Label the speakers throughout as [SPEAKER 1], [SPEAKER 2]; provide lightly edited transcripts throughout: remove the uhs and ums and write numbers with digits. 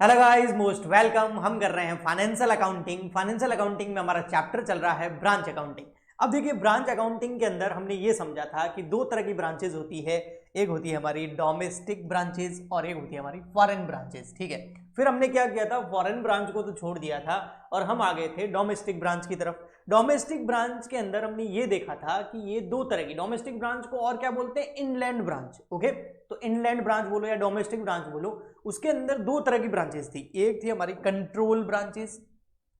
[SPEAKER 1] Hello guys, most welcome. हम कर रहे हैं फाइनेंशियल अकाउंटिंग। फाइनेंशियल अकाउंटिंग में हमारा चैप्टर चल रहा है ब्रांच अकाउंटिंग। अब देखिए, ब्रांच अकाउंटिंग के अंदर हमने ये समझा था कि दो तरह की ब्रांचेज होती है। एक होती है हमारी डोमेस्टिक ब्रांचेज और एक होती है हमारी फॉरेन ब्रांचेज। ठीक है, फिर हमने क्या किया था, फॉरेन ब्रांच को तो छोड़ दिया था और हम आ गए थे डोमेस्टिक ब्रांच की तरफ। डोमेस्टिक ब्रांच के अंदर हमने ये देखा था कि ये दो तरह की डोमेस्टिक ब्रांच को और क्या बोलते हैं, इनलैंड ब्रांच। ओके, तो इनलैंड ब्रांच बोलो या डोमेस्टिक ब्रांच बोलो, उसके अंदर दो तरह की ब्रांचेस थी। एक थी हमारी कंट्रोल ब्रांचेस,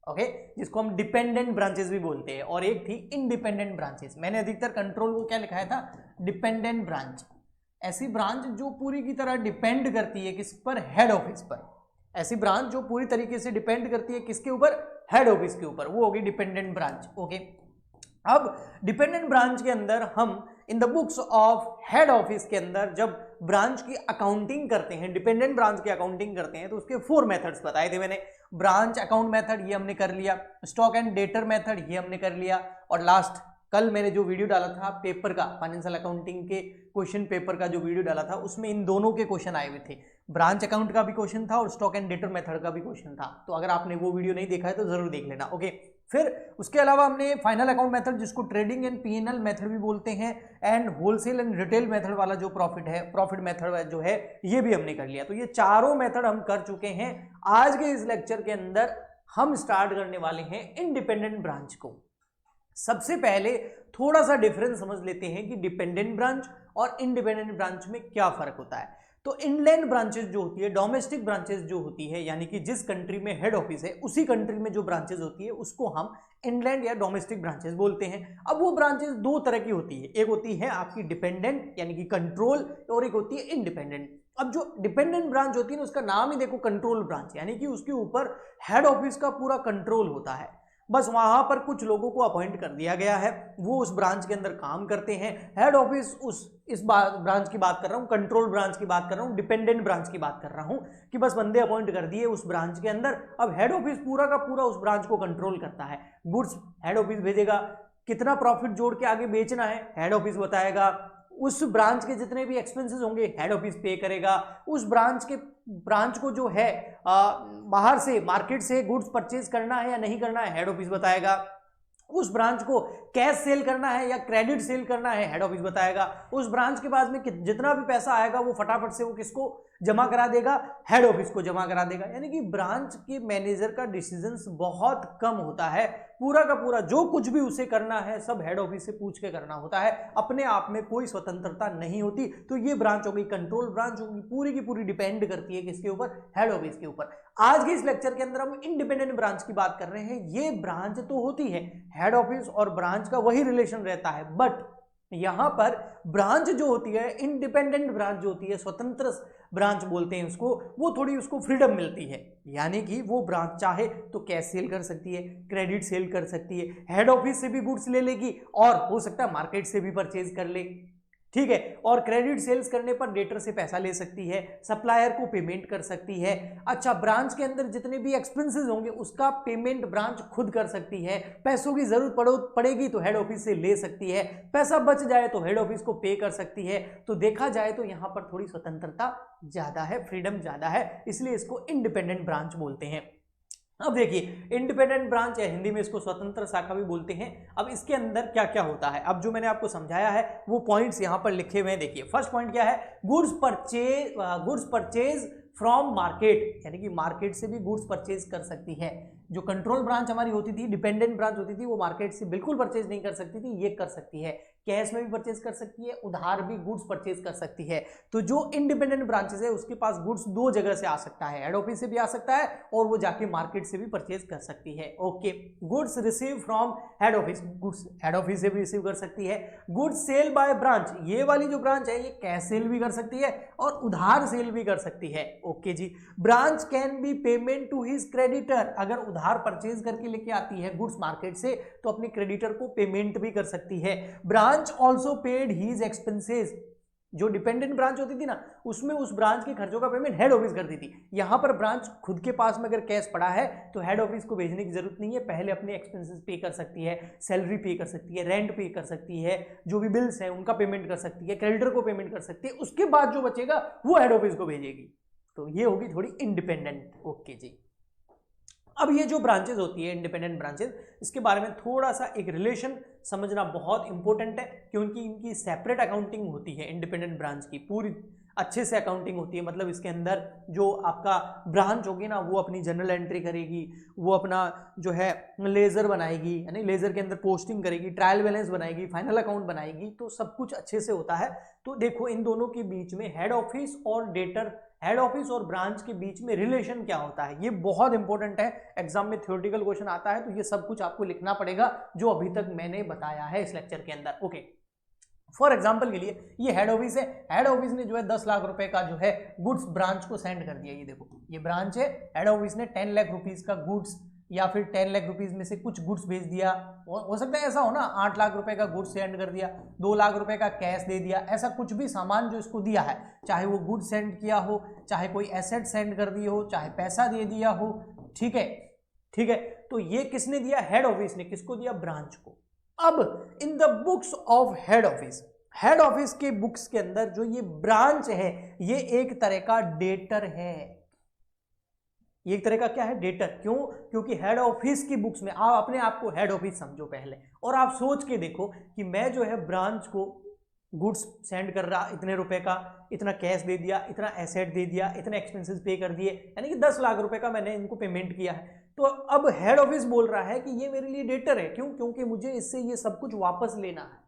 [SPEAKER 1] ओके, जिसको हम डिपेंडेंट ब्रांचेस भी बोलते हैं, और एक थी इंडिपेंडेंट ब्रांचेस। मैंने अधिकतर कंट्रोल को क्या लिखाया था, डिपेंडेंट ब्रांच। ऐसी ब्रांच जो पूरी की तरह डिपेंड करती है किस पर, हेड ऑफिस पर। ऐसी ब्रांच जो पूरी तरीके से डिपेंड करती है किसके ऊपर, हेड ऑफिस के ऊपर, वो होगी डिपेंडेंट ब्रांच। ओके, अब डिपेंडेंट ब्रांच के अंदर हम in the books of head office के अंदर जब ब्रांच की अकाउंटिंग करते हैं, डिपेंडेंट ब्रांच की अकाउंटिंग करते हैं, तो उसके 4 मेथड्स बताए थे मैंने। ब्रांच अकाउंट मेथड ये हमने कर लिया, स्टॉक एंड डेटर मेथड ये हमने कर लिया, और लास्ट कल मैंने जो वीडियो डाला था पेपर का, फाइनेंशियल अकाउंटिंग के क्वेश्चन पेपर का जो वीडियो डाला था, उसमें इन दोनों के क्वेश्चन आए हुए थे। ब्रांच अकाउंट का भी क्वेश्चन था और स्टॉक एंड डेटर मेथड का भी क्वेश्चन था। तो अगर आपने वो वीडियो नहीं देखा है तो जरूर देख लेना। ओके, फिर उसके अलावा हमने फाइनल अकाउंट मेथड, जिसको ट्रेडिंग एंड पीएनएल मेथड भी बोलते हैं, and wholesale and retail method वाला जो प्रॉफिट मेथड जो है, ये भी हमने कर लिया। तो ये चारों मेथड हम कर चुके हैं। आज के इस लेक्चर के अंदर हम स्टार्ट करने वाले हैं इंडिपेंडेंट ब्रांच को। सबसे पहले थोड़ा सा डिफरेंस समझ लेते हैं कि डिपेंडेंट ब्रांच और इंडिपेंडेंट ब्रांच में क्या फर्क होता है। तो इनलैंड ब्रांचेस जो होती है, डोमेस्टिक ब्रांचेस जो होती है, यानी कि जिस कंट्री में हेड ऑफिस है उसी कंट्री में जो ब्रांचेस होती है उसको हम इनलैंड या डोमेस्टिक ब्रांचेस बोलते हैं। अब वो ब्रांचेस दो तरह की होती है, एक होती है आपकी डिपेंडेंट यानी कि कंट्रोल, और एक होती है इंडिपेंडेंट। अब जो डिपेंडेंट ब्रांच होती है ना, उसका नाम ही देखो कंट्रोल ब्रांच, यानी कि उसके ऊपर हेड ऑफिस का पूरा कंट्रोल होता है। बस वहां पर कुछ लोगों को अपॉइंट कर दिया गया है, वो उस ब्रांच के अंदर काम करते हैं। हेड ऑफिस इस ब्रांच की बात कर रहा हूं, कंट्रोल ब्रांच की बात कर रहा हूं, डिपेंडेंट ब्रांच की बात कर रहा हूं, कि बस बंदे अपॉइंट कर दिए उस ब्रांच के अंदर। अब हेड ऑफिस पूरा का पूरा उस ब्रांच को कंट्रोल करता है। गुड्स हेड ऑफिस भेजेगा, कितना प्रॉफिट जोड़ के आगे बेचना है हेड ऑफिस बताएगा, उस ब्रांच के जितने भी एक्सपेंसेस होंगे हेड ऑफिस पे करेगा। उस ब्रांच को जो है बाहर से मार्केट से गुड्स परचेज करना है या नहीं करना है हेड ऑफिस बताएगा। उस ब्रांच को कैश सेल करना है या क्रेडिट सेल करना है हेड ऑफिस बताएगा। उस ब्रांच के पास में जितना भी पैसा आएगा वो फटाफट से वो किसको जमा करा देगा, हेड ऑफिस को जमा करा देगा। यानी कि ब्रांच के मैनेजर का डिसीजंस बहुत कम होता है। पूरा का पूरा जो कुछ भी उसे करना है सब हेड ऑफिस से पूछ के करना होता है, अपने आप में कोई स्वतंत्रता नहीं होती। तो ये ब्रांच हो गई कंट्रोल ब्रांच, होगी पूरी की पूरी डिपेंड करती है किसके ऊपर, हेड ऑफिस के ऊपर। आज के इस लेक्चर के अंदर हम इंडिपेंडेंट ब्रांच की बात कर रहे हैं। ये ब्रांच तो होती है, हेड ऑफिस और ब्रांच का वही रिलेशन रहता है, बट यहां पर ब्रांच जो होती है, इंडिपेंडेंट ब्रांच जो होती है, स्वतंत्र ब्रांच बोलते हैं उसको, वो थोड़ी उसको फ्रीडम मिलती है। यानी कि वो ब्रांच चाहे तो कैश सेल कर सकती है, क्रेडिट सेल कर सकती है, हेड ऑफिस से भी गुड्स ले लेगी, और हो सकता है मार्केट से भी परचेज कर ले, ठीक है। और क्रेडिट सेल्स करने पर डेटर से पैसा ले सकती है, सप्लायर को पेमेंट कर सकती है। अच्छा, ब्रांच के अंदर जितने भी एक्सपेंसेस होंगे उसका पेमेंट ब्रांच खुद कर सकती है। पैसों की जरूरत पड़ेगी तो हेड ऑफिस से ले सकती है, पैसा बच जाए तो हेड ऑफिस को पे कर सकती है। तो देखा जाए तो यहां पर थोड़ी स्वतंत्रता ज्यादा है, फ्रीडम ज्यादा है, इसलिए इसको इंडिपेंडेंट ब्रांच बोलते हैं। अब देखिए, इंडिपेंडेंट ब्रांच या हिंदी में इसको स्वतंत्र शाखा भी बोलते हैं। अब इसके अंदर क्या क्या होता है, अब जो मैंने आपको समझाया है वो पॉइंट्स यहां पर लिखे हुए हैं। देखिए, फर्स्ट पॉइंट क्या है, गुड्स परचेज फ्रॉम मार्केट, यानी कि मार्केट से भी गुड्स परचेज कर सकती है। जो कंट्रोल ब्रांच हमारी होती थी, डिपेंडेंट ब्रांच होती थी, वो मार्केट से बिल्कुल परचेज नहीं कर सकती थी, ये कर सकती है। कैश में भी परचेज कर सकती है, उधार भी गुड्स परचेज कर सकती है। तो जो इंडिपेंडेंट ब्रांचेस है उसके पास गुड्स दो जगह से आ सकता है, हेड ऑफिस से भी आ सकता है और वो जाके मार्केट से भी परचेज कर सकती है। Okay, goods receive from head office, goods head office से भी रिसीव कर सकती है। गुड्स सेल बाय ब्रांच, ये वाली जो ब्रांच है ये कैश सेल भी कर सकती है और उधार सेल भी कर सकती है। Okay ji, branch can be payment to his creditor, अगर उधार परचेज करके लेके आती है गुड्स मार्केट से तो अपने क्रेडिटर को पेमेंट भी कर सकती है। Branch also paid his expenses, जो डिपेंडेंट ब्रांच होती थी ना उसमें उस ब्रांच के खर्चों का पेमेंट हेड ऑफिस कर दी थी। यहां पर ब्रांच खुद के पास में अगर कैश पड़ा है तो हेड ऑफिस को भेजने की जरूरत नहीं है, पहले अपने एक्सपेंसेस पे कर सकती है, सैलरी पे कर सकती है, रेंट पे कर सकती है, जो भी बिल्स है उनका पेमेंट कर सकती है, क्रेडिटर को पेमेंट कर सकती है, उसके बाद जो बचेगा वो हेड ऑफिस को भेजेगी। तो ये होगी थोड़ी इंडिपेंडेंट। ओके जी। अब ये जो ब्रांचेज होती है इंडिपेंडेंट ब्रांचेज, इसके बारे में थोड़ा सा एक रिलेशन समझना बहुत इंपॉर्टेंट है, क्योंकि इनकी सेपरेट अकाउंटिंग होती है। इंडिपेंडेंट ब्रांच की पूरी अच्छे से अकाउंटिंग होती है, मतलब इसके अंदर जो आपका ब्रांच होगी ना वो अपनी जनरल एंट्री करेगी, वो अपना जो है लेजर बनाएगी, यानी लेजर के अंदर पोस्टिंग करेगी, ट्रायल बैलेंस बनाएगी, फाइनल अकाउंट बनाएगी, तो सब कुछ अच्छे से होता है। तो देखो इन दोनों के बीच में हेड ऑफिस और डेटर, हेड ऑफिस और ब्रांच के बीच में रिलेशन क्या होता है, ये बहुत इंपॉर्टेंट है। एग्जाम में थ्योरेटिकल क्वेश्चन आता है तो ये सब कुछ आपको लिखना पड़ेगा जो अभी तक मैंने बताया है इस लेक्चर के अंदर। ओके, फॉर एग्जाम्पल के लिए ये हेड ऑफिस है, हेड ऑफिस ने जो है 10 लाख रुपए का जो है गुड्स ब्रांच को सेंड कर दिया। ये देखो ये ब्रांच है, हेड ऑफिस ने 10 लाख रुपीज का गुड्स या फिर 10 लाख रुपीज में से कुछ गुड्स भेज दिया, हो सकता है ऐसा हो ना, 8 लाख रुपए का गुड्स सेंड कर दिया, 2 लाख रुपए का कैश दे दिया, ऐसा कुछ भी सामान जो इसको दिया है, चाहे वो गुड्स सेंड किया हो, चाहे कोई एसेट सेंड कर दिए हो, चाहे पैसा दे दिया हो, ठीक है, ठीक है। तो ये किसने दिया, हेड ऑफिस ने, किसको दिया, ब्रांच को। अब in the books of head office, head office के बुक्स के अंदर जो ये ब्रांच है ये एक तरह का डेटर है। ये एक तरह का क्या है, डेटर। क्यों, क्योंकि हेड ऑफिस की बुक्स में आप अपने आप को हेड ऑफिस समझो पहले, और आप सोच के देखो कि मैं जो है ब्रांच को गुड्स सेंड कर रहा, इतने रुपए का, इतना कैश दे दिया, इतना एसेट दे दिया, इतने एक्सपेंसेस पे कर दिए, यानी कि 10 लाख रुपए का मैंने इनको पेमेंट किया है। तो अब हेड ऑफिस बोल रहा है कि ये मेरे लिए डेटर है। क्यों, क्योंकि मुझे इससे ये सब कुछ वापस लेना है।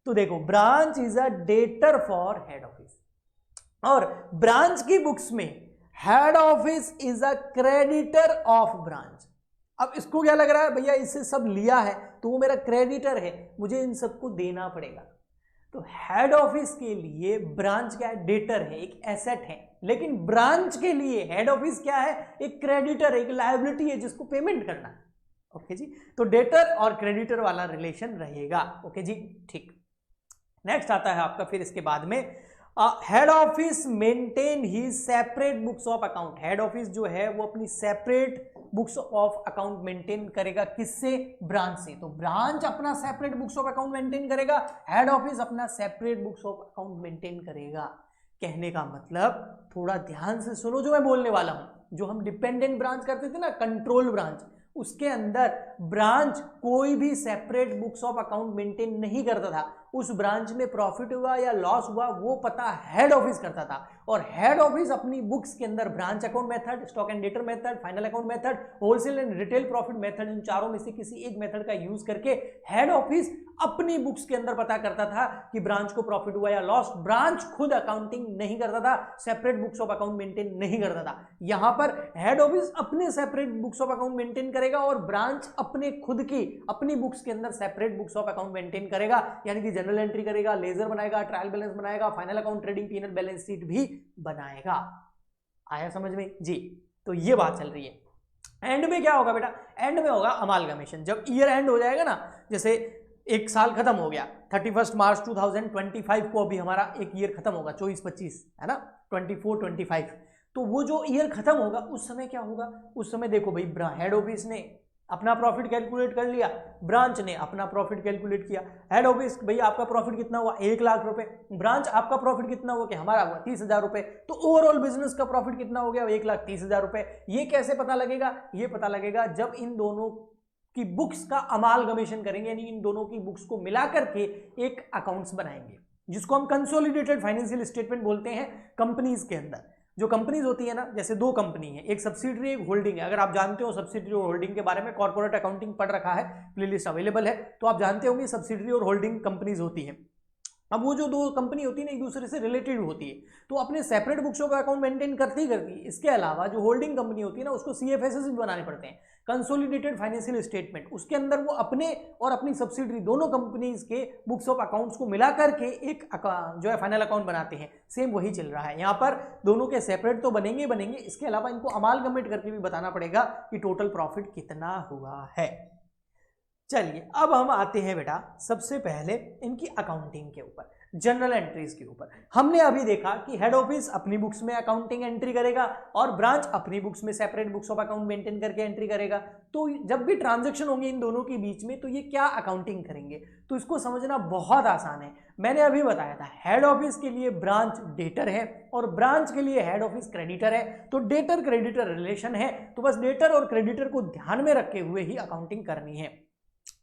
[SPEAKER 1] तो देखो branch is a debtor for head office, और ब्रांच की बुक्स में head office is a creditor of branch. अब इसको क्या लग रहा है, भैया इससे सब लिया है तो वो मेरा क्रेडिटर है, मुझे इन सबको देना पड़ेगा। तो हेड ऑफिस के लिए ब्रांच क्या है, डेटर है, एक एसेट है, लेकिन ब्रांच के लिए हेड ऑफिस क्या है, एक क्रेडिटर, एक लायबिलिटी है जिसको पेमेंट करना है। ओके जी, तो डेटर और क्रेडिटर वाला रिलेशन रहेगा। ओके जी, ठीक। नेक्स्ट आता है आपका फिर इसके बाद में head office maintain he separate books of account. Head office जो है वो अपनी separate books of account maintain करेगा, किससे, ब्रांच से। तो ब्रांच अपना separate books of account maintain करेगा, हेड ऑफिस अपना separate books of account maintain करेगा। कहने का मतलब, थोड़ा ध्यान से सुनो जो मैं बोलने वाला हूं। जो हम डिपेंडेंट ब्रांच करते थे ना, कंट्रोल ब्रांच, उसके अंदर ब्रांच कोई भी separate books of account maintain नहीं करता था। उस ब्रांच में प्रॉफिट हुआ या लॉस हुआ वो पता हेड ऑफिस करता था, और हेड ऑफिस अपनी बुक्स के अंदर branch account method, stock and debtor method, final account method, wholesale and retail profit method, इन चारों में से किसी एक मेथड का यूज करके हेड ऑफिस अपनी बुक्स के अंदर पता करता था कि ब्रांच को प्रॉफिट हुआ या लॉस। ब्रांच खुद अकाउंटिंग नहीं करता था, separate books of account maintain नहीं करता था। यहां पर हेड ऑफिस अपने separate books of account maintain करेगा, और ब्रांच अपने खुद की अपनी बुक्स के अंदर separate books of account maintain करेगा, यानी कि जनरल एंट्री करेगा, लेजर बनाएगा, ट्रायल बैलेंस बनाएगा, final account, trading, P and L balance sheet भी बनाएगा। आया समझ में जी? तो ये बात चल रही है। एंड में क्या होगा बेटा, एंड में होगा अमालगमेशन। जब ईयर एंड हो जाएगा ना, जैसे एक साल खत्म हो गया, 31 मार्च 2025 को अभी हमारा एक ईयर खत्म होगा, 24-25 है ना, 24-25। तो वो जो ईयर खत्म होगा उस समय क्या होगा, उस समय देखो भाई हेड ऑफिस ने अपना प्रॉफिट कैलकुलेट कर लिया, ब्रांच ने अपना प्रॉफिट कैलकुलेट किया। हेड ऑफिस, भैया आपका प्रॉफिट कितना हुआ, 1 लाख रुपए। ब्रांच, आपका प्रॉफिट कितना हुआ, कि हमारा हुआ 30,000 रुपए। तो ओवरऑल बिजनेस का प्रॉफिट कितना हो गया, 1,30,000 रुपए। ये कैसे पता लगेगा, ये पता लगेगा जब इन दोनों की बुक्स का अमालगमेशन करेंगे, यानी इन दोनों की बुक्स को मिला करके एक अकाउंट्स बनाएंगे, जिसको हम कंसोलिडेटेड फाइनेंशियल स्टेटमेंट बोलते हैं। कंपनीज के अंदर जो कंपनीज होती है ना, जैसे 2 कंपनी है, एक सब्सिडरी, एक होल्डिंग है। अगर आप जानते हो सब्सिडरी और होल्डिंग के बारे में, कॉर्पोरेट अकाउंटिंग पढ़ रखा है, प्लेलिस्ट अवेलेबल है, तो आप जानते होंगे सब्सिडरी और होल्डिंग कंपनीज होती है। अब वो जो 2 कंपनी होती है ना, एक दूसरे से रिलेटेड होती है, तो अपने separate books of account maintain करती है। इसके अलावा जो होल्डिंग कंपनी होती है ना, उसको सीएफएसएस भी बनाने पड़ते हैं, कंसोलिडेटेड फाइनेंशियल स्टेटमेंट। उसके अंदर वो अपने और अपनी सब्सिडरी दोनों कंपनीज के बुक्स ऑफ अकाउंट्स को मिला करके एक जो है फाइनल अकाउंट बनाते हैं। सेम वही चल रहा है यहाँ पर, दोनों के सेपरेट तो बनेंगे बनेंगे, इसके अलावा इनको अमालगमेट करके भी बताना पड़ेगा कि टोटल प्रॉफिट कितना हुआ है। चलिए अब हम आते हैं बेटा सबसे पहले इनकी अकाउंटिंग के ऊपर। जनरल एंट्रीज के ऊपर। हमने अभी देखा कि हेड ऑफिस अपनी बुक्स में अकाउंटिंग एंट्री करेगा और ब्रांच अपनी बुक्स में separate books of account maintain करके एंट्री करेगा। तो जब भी ट्रांजैक्शन होंगे इन दोनों के बीच में तो ये क्या अकाउंटिंग करेंगे, तो इसको समझना बहुत आसान है। मैंने अभी बताया था हेड ऑफिस के लिए ब्रांच डेटर है और ब्रांच के लिए हेड ऑफिस क्रेडिटर है। तो डेटर क्रेडिटर रिलेशन है, तो बस डेटर और क्रेडिटर को ध्यान में रखे हुए ही अकाउंटिंग करनी है।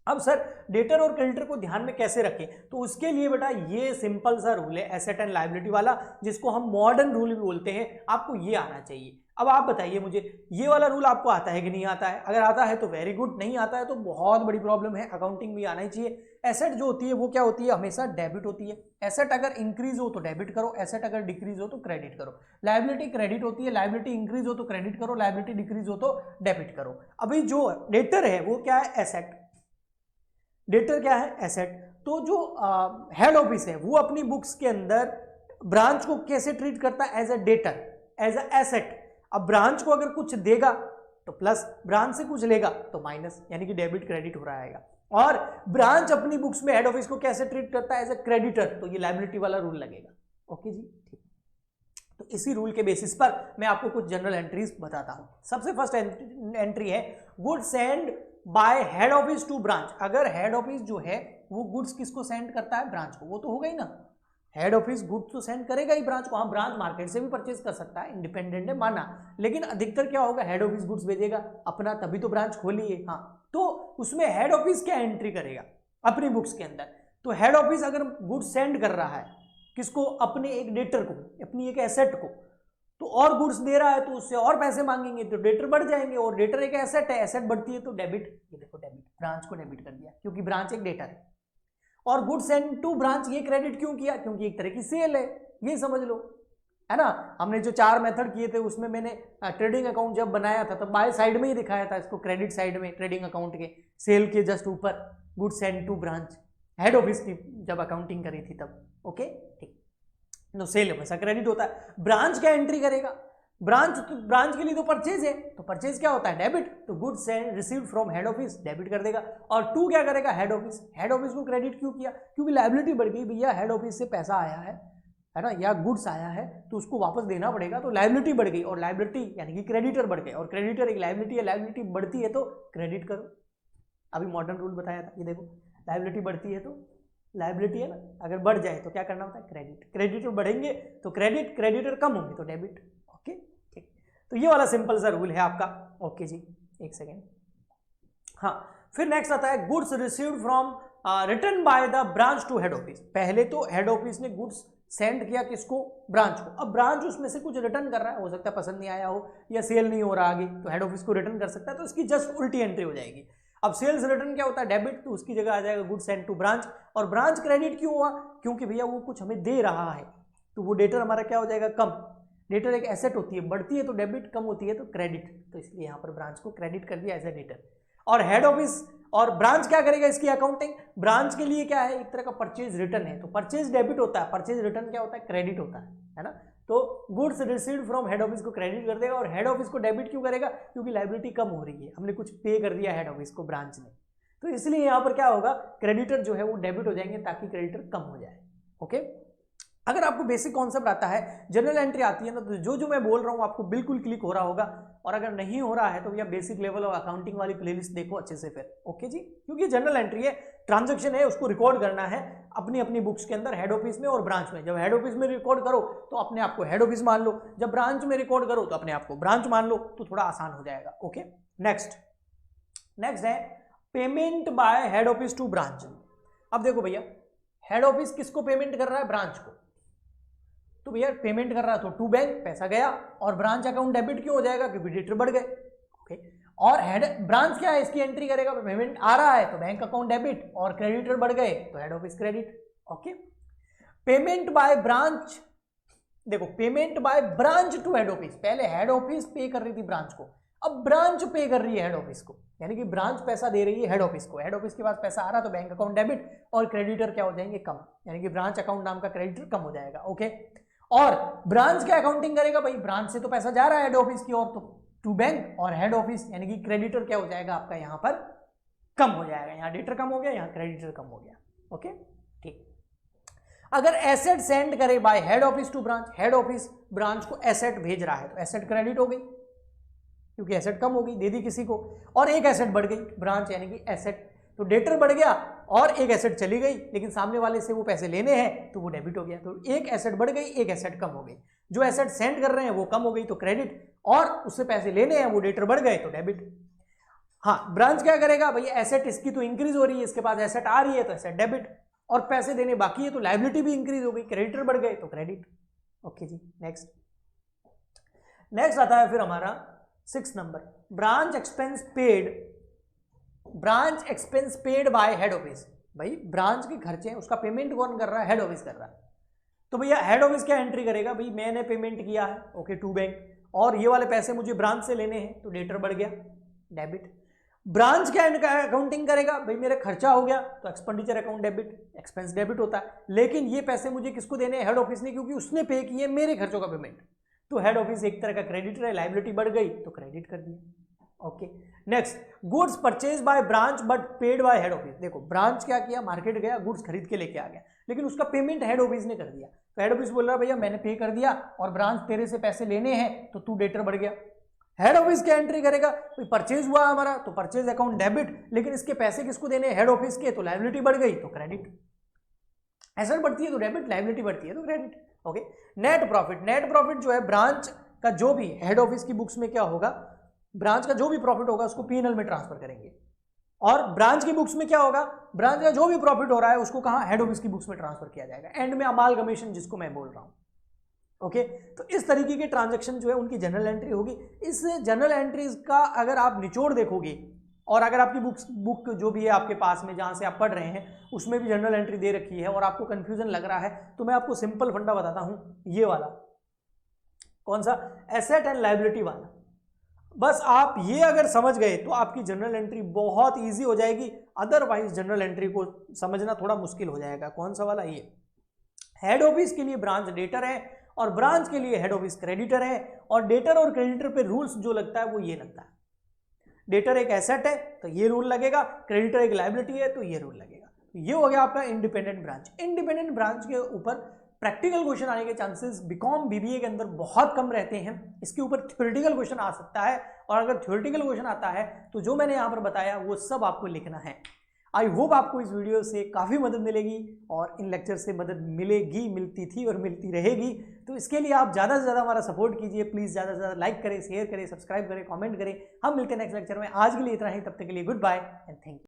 [SPEAKER 1] अब सर डेटर और क्रेडिटर को ध्यान में कैसे रखें, तो उसके लिए बेटा ये सिंपल सा रूल है एसेट एंड लायबिलिटी वाला, जिसको हम मॉडर्न रूल भी बोलते हैं। आपको ये आना चाहिए। अब आप बताइए मुझे, ये वाला रूल आपको आता है कि नहीं आता है? अगर आता है तो वेरी गुड, नहीं आता है तो बहुत बड़ी प्रॉब्लम है। अकाउंटिंग भी आना ही चाहिए। एसेट जो होती है वो क्या होती है, हमेशा डेबिट होती है। एसेट अगर इंक्रीज हो तो डेबिट करो, एसेट अगर डिक्रीज हो तो क्रेडिट करो। लायबिलिटी क्रेडिट होती है, लायबिलिटी इंक्रीज हो तो क्रेडिट करो, लायबिलिटी डिक्रीज हो तो डेबिट करो। अभी जो डेटर है वो क्या है, एसेट। डेटर क्या है, एसेट। तो जो हेड ऑफिस है वो अपनी बुक्स के अंदर ब्रांच को कैसे ट्रीट करता है, as a debtor, as a asset. अब ब्रांच को अगर कुछ देगा तो प्लस, ब्रांच से कुछ लेगा तो माइनस, यानी कि डेबिट क्रेडिट हो रहा है। और ब्रांच अपनी बुक्स में हेड ऑफिस को कैसे ट्रीट करता है, एज अ क्रेडिटर, तो ये लायबिलिटी वाला रूल लगेगा। ओके जी, ठीक। तो इसी रूल के बेसिस पर मैं आपको कुछ जनरल एंट्रीज बताता हूं। सबसे फर्स्ट एंट्री है goods send by head office to branch. अगर हेड ऑफिस जो है वो गुड्स किसको सेंड करता है, ब्रांच को, वो तो होगा ही ना। हेड ऑफिस गुड्स तो सेंड करेगा ही ब्रांच को। हाँ, ब्रांच मार्केट से भी परचेज कर सकता है, इंडिपेंडेंट है माना, लेकिन अधिकतर क्या होगा, हेड ऑफिस गुड्स भेजेगा अपना, तभी तो ब्रांच खोली है। हाँ, तो उसमें हेड ऑफिस क्या एंट्री करेगा अपनी बुक्स के अंदर, तो हेड ऑफिस अगर गुड्स सेंड कर रहा है किसको, अपने एक डेटर को, अपनी एक एसेट को, तो और गुड्स दे रहा है तो उससे और पैसे मांगेंगे तो डेटर बढ़ जाएंगे, और डेटर एक एसेट है, एसेट बढ़ती है तो डेबिट। ये देखो डेबिट, ब्रांच को डेबिट कर दिया क्योंकि ब्रांच एक डेटर है। और गुड्स सेंड टू ब्रांच, ये क्रेडिट क्यों किया, क्योंकि एक तरह की सेल है, ये समझ लो, है ना। हमने जो 4 मेथड किए थे उसमें मैंने ट्रेडिंग अकाउंट जब बनाया था तो बाय साइड में ही दिखाया था इसको, क्रेडिट साइड में ट्रेडिंग अकाउंट के सेल के जस्ट ऊपर goods send to branch, head office की जब अकाउंटिंग करी थी तब। ओके ठीक, तो सेल हमेशा क्रेडिट होता है। ब्रांच क्या एंट्री करेगा, ब्रांच के लिए तो परचेज है, तो परचेज क्या होता है, डेबिट, तो goods received from head office, debit कर देगा। और टू क्या करेगा, हेड ऑफिस, हेड ऑफिस को क्रेडिट क्यों किया, क्योंकि लायबिलिटी बढ़ गई भैया, हेड ऑफिस से पैसा आया है ना, या गुड्स आया है तो उसको वापस देना पड़ेगा, तो लायबिलिटी बढ़ गई, और लायबिलिटी यानी कि क्रेडिटर बढ़ गए, और क्रेडिटर एक लायबिलिटी है, लायबिलिटी बढ़ती है तो क्रेडिट करो। अभी मॉडर्न रूल बताया था, ये देखो, लायबिलिटी बढ़ती है तो लायबिलिटी है ना, अगर बढ़ जाए तो क्या करना होता है, क्रेडिट, क्रेडिटर बढ़ेंगे तो क्रेडिट, क्रेडिटर कम होंगे तो डेबिट। ओके ठीक, तो ये वाला सिंपल सा रूल है आपका। ओके जी, एक सेकेंड। हाँ, फिर नेक्स्ट आता है goods received from return by the branch to head office. पहले तो हेड ऑफिस ने गुड्स सेंड किया किसको, ब्रांच को। अब ब्रांच उसमें से कुछ रिटर्न कर रहा है, हो सकता है पसंद नहीं आया हो या सेल नहीं हो रहा आगे, तो हेड ऑफिस को रिटर्न कर सकता है, तो इसकी जस्ट उल्टी एंट्री हो जाएगी। अब सेल्स रिटर्न क्या होता है, डेबिट, तो उसकी जगह आ जाएगा गुड सेंड टू ब्रांच। और ब्रांच क्रेडिट क्यों हुआ, क्योंकि भैया वो कुछ हमें दे रहा है, तो वो डेटर हमारा क्या हो जाएगा, कम। डेटर एक एसेट होती है, बढ़ती है तो डेबिट, कम होती है तो क्रेडिट, तो इसलिए यहाँ पर ब्रांच को क्रेडिट कर दिया एज ए डेटर। और हेड ऑफिस और ब्रांच क्या करेगा इसकी अकाउंटिंग, ब्रांच के लिए क्या है, एक तरह का परचेज रिटर्न है, तो परचेज डेबिट होता है, परचेज रिटर्न क्या होता है, क्रेडिट होता है ना। तो goods received from head office को क्रेडिट कर देगा, और हेड ऑफिस को डेबिट क्यों करेगा, क्योंकि लायबिलिटी कम हो रही है, हमने कुछ पे कर दिया हेड ऑफिस को ब्रांच ने, तो इसलिए यहां पर क्या होगा, क्रेडिटर जो है वो डेबिट हो जाएंगे ताकि क्रेडिटर कम हो जाए। ओके, अगर आपको बेसिक कॉन्सेप्ट आता है, जनरल एंट्री आती है ना, तो जो मैं बोल रहा हूं आपको बिल्कुल क्लिक हो रहा होगा, और अगर नहीं हो रहा है तो भैया बेसिक लेवल ऑफ अकाउंटिंग वाली प्लेलिस्ट देखो अच्छे से फिर। ओके जी, क्योंकि जनरल एंट्री है, ट्रांजैक्शन है, उसको रिकॉर्ड करना है अपनी अपनी बुक्स के अंदर, हेड ऑफिस में और ब्रांच में। जब हेड ऑफिस में रिकॉर्ड करो तो अपने आप को हेड ऑफिस मान लो, जब ब्रांच में रिकॉर्ड करो तो अपने आप को ब्रांच मान लो, तो थोड़ा आसान हो जाएगा। ओके, नेक्स्ट है payment by head office to branch. अब देखो भैया, हेड ऑफिस किसको पेमेंट कर रहा है, ब्रांच को, तो भैया पेमेंट कर रहा है तो टू बैंक, पैसा गया, और ब्रांच अकाउंट डेबिट क्यों हो जाएगा, क्योंकि डेटर बढ़ गए। ओके, और हेड ब्रांच क्या है, इसकी एंट्री करेगा, पेमेंट आ रहा है तो बैंक अकाउंट डेबिट, और क्रेडिटर बढ़ गए तो head office credit. Okay, payment by branch, देखो payment by branch to head office, पहले हेड ऑफिस पे कर रही थी ब्रांच को, अब ब्रांच पे कर रही है हेड ऑफिस को, यानी कि ब्रांच पैसा दे रही है हेड ऑफिस को, हेड ऑफिस के पास पैसा आ रहा तो बैंक अकाउंट डेबिट, और क्रेडिटर क्या हो जाएंगे, कम, यानी कि ब्रांच अकाउंट नाम का क्रेडिटर कम हो जाएगा। ओके, और ब्रांच क्या अकाउंटिंग करेगा, भाई ब्रांच से तो पैसा जा रहा है हेड ऑफिस की ओर तो टू बैंक, और हेड ऑफिस यानी कि क्रेडिटर क्या हो जाएगा आपका यहां पर कम हो जाएगा, यहां डेटर कम हो गया, यहां क्रेडिटर कम हो गया। ओके ठीक, अगर एसेट सेंड करे by head office to branch, head office branch को एसेट भेज रहा है तो एसेट क्रेडिट हो गई, क्योंकि एसेट कम हो गई, दे दी किसी को, और एक एसेट बढ़ गई ब्रांच यानी कि एसेट, तो डेटर बढ़ गया और एक एसेट चली गई, लेकिन सामने वाले से वो पैसे लेने हैं तो वो डेबिट हो गया, तो एक एसेट बढ़ गई, एक एसेट कम हो गई, जो एसेट सेंड कर रहे हैं वो कम हो गई तो क्रेडिट, और उससे पैसे लेने हैं वो डेटर बढ़ गए तो डेबिट। हाँ, ब्रांच क्या करेगा, भैया एसेट इसकी तो इंक्रीज हो रही है, इसके पास एसेट आ रही है तो एसेट डेबिट, और पैसे देने बाकी है तो लायबिलिटी भी इंक्रीज हो गई, क्रेडिटर बढ़ गए तो क्रेडिट। ओके जी, नेक्स्ट आता है फिर हमारा 6 number, branch expense paid by head office. भाई ब्रांच के खर्चे हैं उसका पेमेंट कौन कर रहा है, हेड ऑफिस कर रहा है, तो भैया हेड ऑफिस क्या एंट्री करेगा, भाई मैंने पेमेंट किया है ओके टू बैंक, और ये वाले पैसे मुझे ब्रांच से लेने हैं तो डेटर बढ़ गया डेबिट। ब्रांच क्या अकाउंटिंग करेगा, भाई मेरा खर्चा हो गया तो expenditure account debit, expense debit होता है, लेकिन ये पैसे मुझे किसको देने हैं, हेड ऑफिस ने, क्योंकि उसने पे किए मेरे खर्चों का पेमेंट, तो हेड ऑफिस एक तरह का क्रेडिटर है, लायबिलिटी बढ़ गई तो क्रेडिट कर दिया। Okay, next, goods purchase by branch but paid by head office. देखो ब्रांच क्या किया, मार्केट गया, गुड्स खरीद के लेके आ गया, लेकिन उसका पेमेंट हेड ऑफिस ने कर दिया, तो हेड ऑफिस बोल रहा है भैया मैंने पे कर दिया और ब्रांच तेरे से पैसे लेने हैं तो तू डेटर बढ़ गया। हेड ऑफिस क्या एंट्री करेगा, परचेज हुआ हमारा तो परचेज अकाउंट डेबिट, लेकिन इसके पैसे किसको देने, हेड ऑफिस के, तो लायबिलिटी बढ़ गई तो क्रेडिट, एसेट बढ़ती है तो डेबिट, लायबिलिटी बढ़ती है तो क्रेडिट। ओके, नेट प्रॉफिट जो है ब्रांच का जो भी हेड ऑफिस की बुक्स में क्या होगा, ब्रांच का जो भी प्रॉफिट होगा उसको पीएनएल में ट्रांसफर करेंगे, और ब्रांच की बुक्स में क्या होगा, ब्रांच का जो भी प्रॉफिट हो रहा है उसको कहां, हेड ऑफिस की बुक्स में ट्रांसफर किया जाएगा, एंड में अमालगमेशन जिसको मैं बोल रहा हूं। ओके, तो इस तरीके के ट्रांजैक्शन जो है उनकी जनरल एंट्री होगी। इस जनरल एंट्रीज का अगर आप निचोड़ देखोगे, और अगर आपकी बुक जो भी है आपके पास में जहां से आप पढ़ रहे हैं उसमें भी जनरल एंट्री दे रखी है और आपको कंफ्यूजन लग रहा है, तो मैं आपको सिंपल फंडा बताता हूं, ये वाला, कौन सा, एसेट एंड लायबिलिटी वाला। बस आप ये अगर समझ गए तो आपकी जनरल एंट्री बहुत इजी हो जाएगी, अदरवाइज जनरल एंट्री को समझना थोड़ा मुश्किल हो जाएगा। कौन सा वाला, ये हेड ऑफिस के लिए ब्रांच डेटर है और ब्रांच के लिए हेड ऑफिस क्रेडिटर है, और डेटर और क्रेडिटर पे रूल्स जो लगता है वो ये लगता है, डेटर एक एसेट है तो ये रूल लगेगा, क्रेडिटर एक लायबिलिटी है तो ये रूल लगेगा। तो ये हो गया आपका इंडिपेंडेंट ब्रांच। इंडिपेंडेंट ब्रांच के ऊपर प्रैक्टिकल क्वेश्चन आने के चांसेस बीकॉम बीबीए के अंदर बहुत कम रहते हैं, इसके ऊपर थ्योरेटिकल क्वेश्चन आ सकता है, और अगर थ्योरेटिकल क्वेश्चन आता है तो जो मैंने यहाँ पर बताया वो सब आपको लिखना है। आई होप आपको इस वीडियो से काफ़ी मदद मिलेगी, और इन लेक्चर से मदद मिलेगी, मिलती थी और मिलती रहेगी। तो इसके लिए आप ज़्यादा से ज़्यादा हमारा सपोर्ट कीजिए, प्लीज़ ज़्यादा से ज़्यादा लाइक करें, शेयर करें, सब्सक्राइब करें, कमेंट करें। हम मिलते हैं नेक्स्ट लेक्चर में, आज के लिए इतना ही, तब तक के लिए goodbye and thank you.